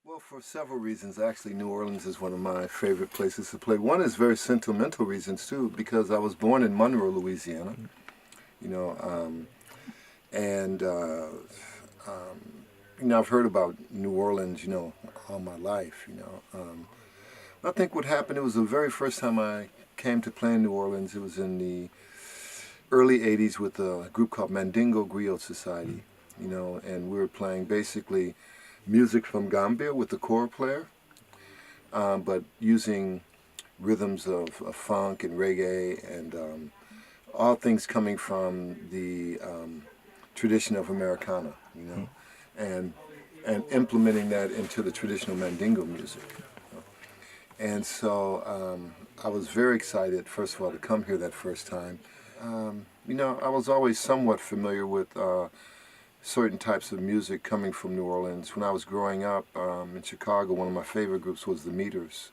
Well, for several reasons. Actually, New Orleans is one of my favorite places to play. One is very sentimental reasons, too, because I was born in Monroe, Louisiana, you know, and, I've heard about New Orleans, all my life, I think what happened, it was the very first time I came to play in New Orleans. It was in the early 80s with a group called Mandingo Griot Society, and we were playing basically music from Gambia with the choir player, but using rhythms of funk and reggae and all things coming from the tradition of Americana, and implementing that into the traditional Mandingo music. And so I was very excited, first of all, to come here that first time. I was always somewhat familiar with certain types of music coming from New Orleans. When I was growing up in Chicago, one of my favorite groups was the Meters,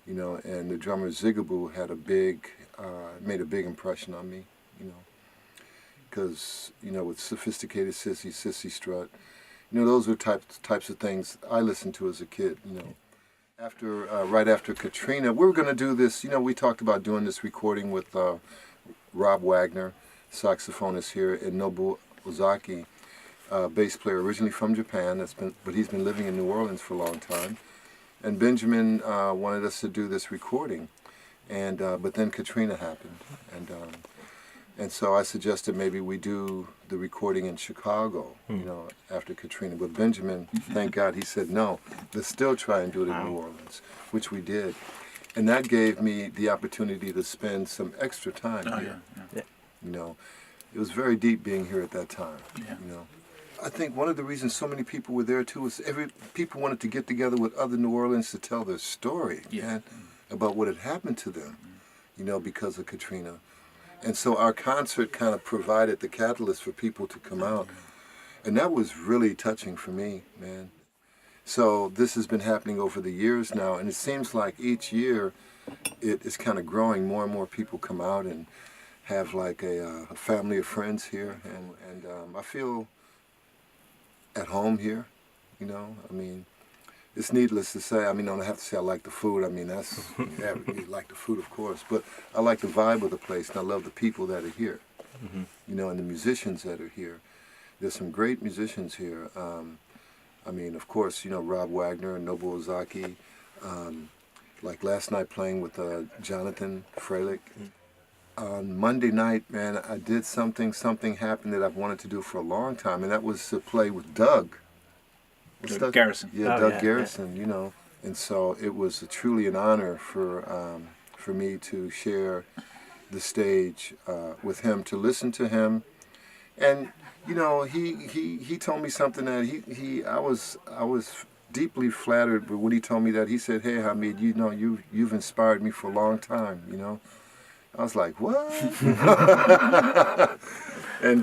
and the drummer Zigaboo had made a big impression on me, because, with Sophisticated Sissy Strut, those were types of things I listened to as a kid, Right after Katrina, we were going to do this, we talked about doing this recording with Rob Wagner, saxophonist here, and Nobu Ozaki, bass player originally from Japan, but he's been living in New Orleans for a long time. And Benjamin wanted us to do this recording, but then Katrina happened, and so I suggested maybe we do the recording in Chicago, after Katrina. But Benjamin, thank God, he said no. Let's still try and do it in New Orleans, which we did, and that gave me the opportunity to spend some extra time here. Yeah. It was very deep being here at that time. Yeah. I think one of the reasons so many people were there too was people wanted to get together with other New Orleans to tell their story, about what had happened to them, because of Katrina. And so our concert kind of provided the catalyst for people to come out. And that was really touching for me, man. So this has been happening over the years now, and it seems like each year it is kind of growing. More and more people come out and have like a family of friends here. And I feel at home here, it's needless to say. I don't have to say I like the food. That's, you like the food, of course. But I like the vibe of the place, and I love the people that are here, and the musicians that are here. There's some great musicians here. Of course, Rob Wagner and Nobu Ozaki. Like last night playing with Jonathan Freilich. On Monday night, man, I did something happened that I've wanted to do for a long time, and that was to play with Doug. Doug Garrison. Yeah, Doug Garrison, And so it was truly an honor for me to share the stage with him, to listen to him. And, he told me something that I was deeply flattered when he told me that. He said, "Hey, Hamid, you've inspired me for a long time, I was like, what? And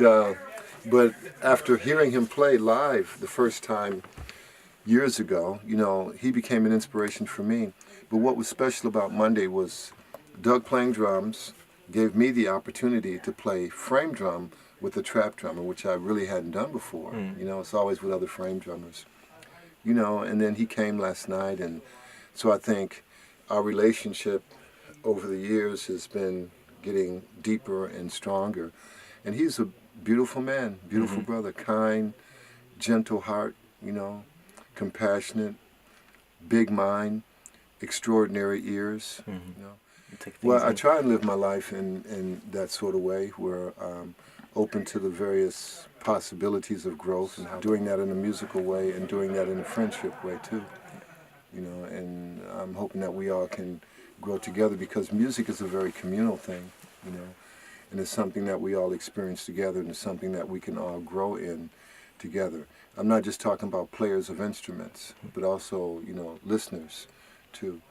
but after hearing him play live the first time years ago, he became an inspiration for me. But what was special about Monday was Doug playing drums gave me the opportunity to play frame drum with a trap drummer, which I really hadn't done before. It's always with other frame drummers. And then he came last night, and so I think our relationship over the years has been getting deeper and stronger. And he's a beautiful man, beautiful brother, kind, gentle heart, compassionate, big mind, extraordinary ears. Well, I try and live my life in that sort of way, where I'm open to the various possibilities of growth, and doing that in a musical way and doing that in a friendship way too. And I'm hoping that we all can grow together, because music is a very communal thing, and it's something that we all experience together, and it's something that we can all grow in together. I'm not just talking about players of instruments, but also, listeners too.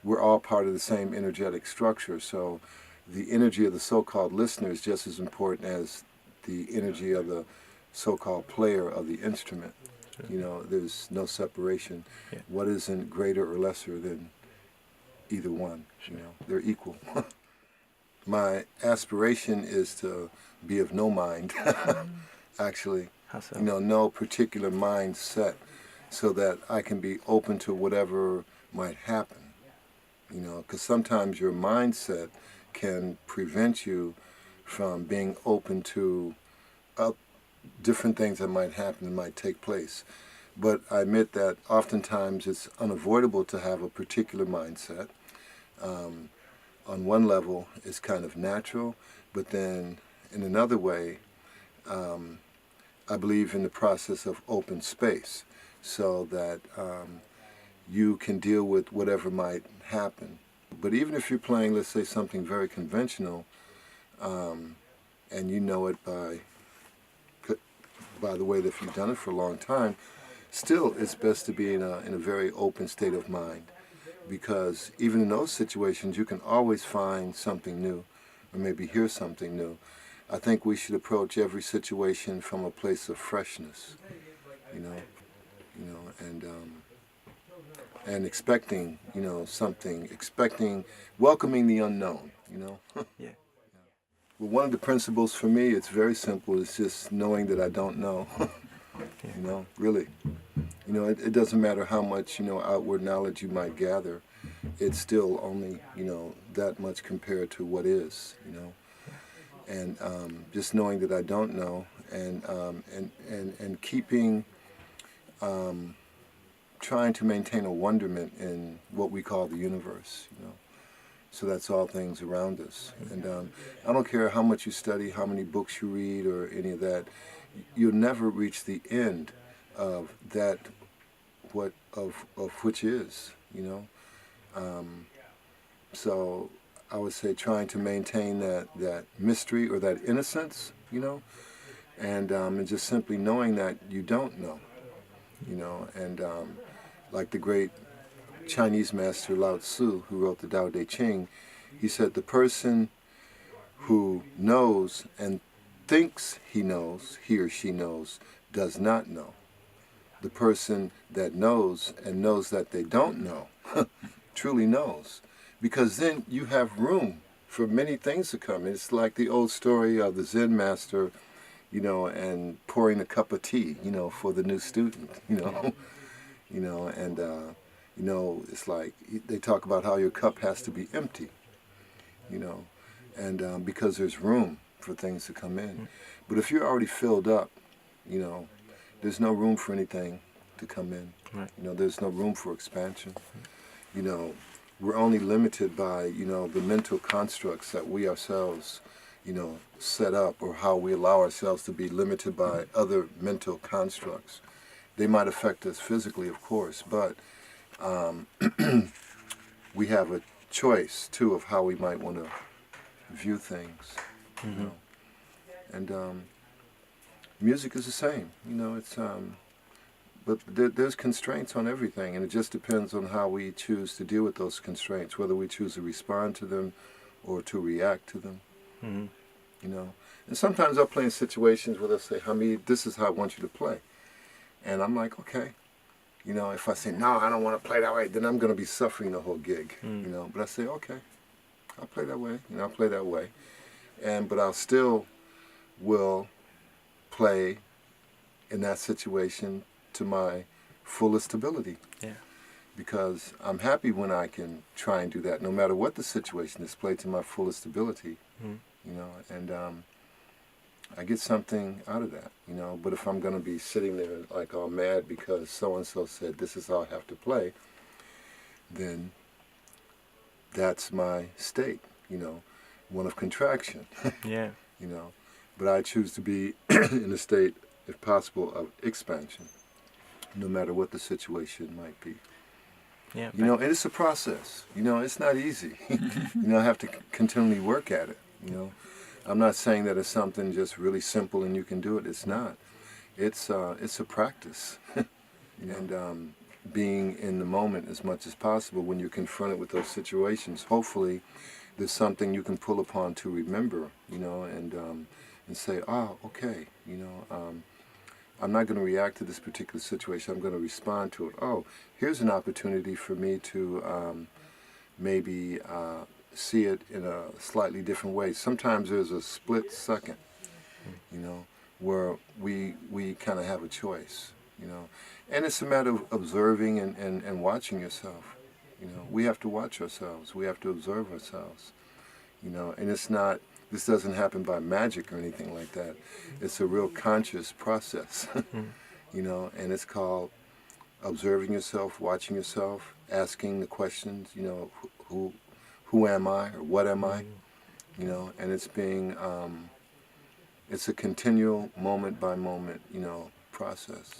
We're all part of the same energetic structure, so the energy of the so-called listener is just as important as the energy of the so-called player of the instrument. There's no separation. Yeah. What isn't greater or lesser than either one? They're equal. My aspiration is to be of no mind, actually. How so? No particular mindset, so that I can be open to whatever might happen. Because sometimes your mindset can prevent you from being open to different things that might happen and might take place. But I admit that oftentimes it's unavoidable to have a particular mindset. On one level, it's kind of natural, but then in another way, I believe in the process of open space, so that you can deal with whatever might happen. But even if you're playing, let's say, something very conventional, and you know it by the way that if you've done it for a long time, still it's best to be in a very open state of mind, because even in those situations you can always find something new, or maybe hear something new. I think we should approach every situation from a place of freshness, and expecting, something, welcoming the unknown, Yeah. Well, one of the principles for me, it's very simple. It's just knowing that I don't know, really. It doesn't matter how much, outward knowledge you might gather. It's still only, that much compared to what is, And just knowing that I don't know, and keeping, trying to maintain a wonderment in what we call the universe, So that's all things around us. And I don't care how much you study, how many books you read, or any of that. You'll never reach the end of that, of which is, So I would say trying to maintain that mystery or that innocence, and just simply knowing that you don't know, and like the great Chinese master Lao Tzu, who wrote the Tao Te Ching, he said the person who knows and thinks he or she knows, does not know. The person that knows and knows that they don't know truly knows, because then you have room for many things to come. It's like the old story of the Zen master, and pouring a cup of tea, for the new student, and it's like they talk about how your cup has to be empty, and because there's room for things to come in. But if you're already filled up, there's no room for anything to come in. Right. There's no room for expansion. We're only limited by, the mental constructs that we ourselves, set up, or how we allow ourselves to be limited by other mental constructs. They might affect us physically, of course, but we have a choice, too, of how we might want to view things. And music is the same. It's but there's constraints on everything, and it just depends on how we choose to deal with those constraints, whether we choose to respond to them or to react to them. And sometimes I'll play in situations where they'll say, Hamid, this is how I want you to play. And I'm like, okay. If I say, no, I don't want to play that way, then I'm going to be suffering the whole gig, But I say, okay, I'll play that way, I'll play that way. But I'll still will play in that situation to my fullest ability. Yeah. Because I'm happy when I can try and do that, no matter what the situation is, play to my fullest ability, and I get something out of that, But if I'm going to be sitting there like all mad because so-and-so said this is how I have to play, then that's my state, one of contraction. Yeah. But I choose to be in a state, if possible, of expansion, no matter what the situation might be. Yeah. And it's a process. It's not easy. I have to continually work at it. I'm not saying that it's something just really simple and you can do it. It's not. It's a practice. And being in the moment as much as possible when you're confronted with those situations. Hopefully, there's something you can pull upon to remember, and say, okay, I'm not going to react to this particular situation. I'm going to respond to it. Oh, here's an opportunity for me to maybe see it in a slightly different way. Sometimes there's a split second, where we kind of have a choice, you know. And it's a matter of observing and watching yourself. You know, we have to watch ourselves. We have to observe ourselves. You know, and it's not, this doesn't happen by magic or anything like that. It's a real conscious process, you know, and it's called observing yourself, watching yourself, asking the questions, you know, who am I or what am I, you know, and it's being, it's a continual moment by moment, you know, process.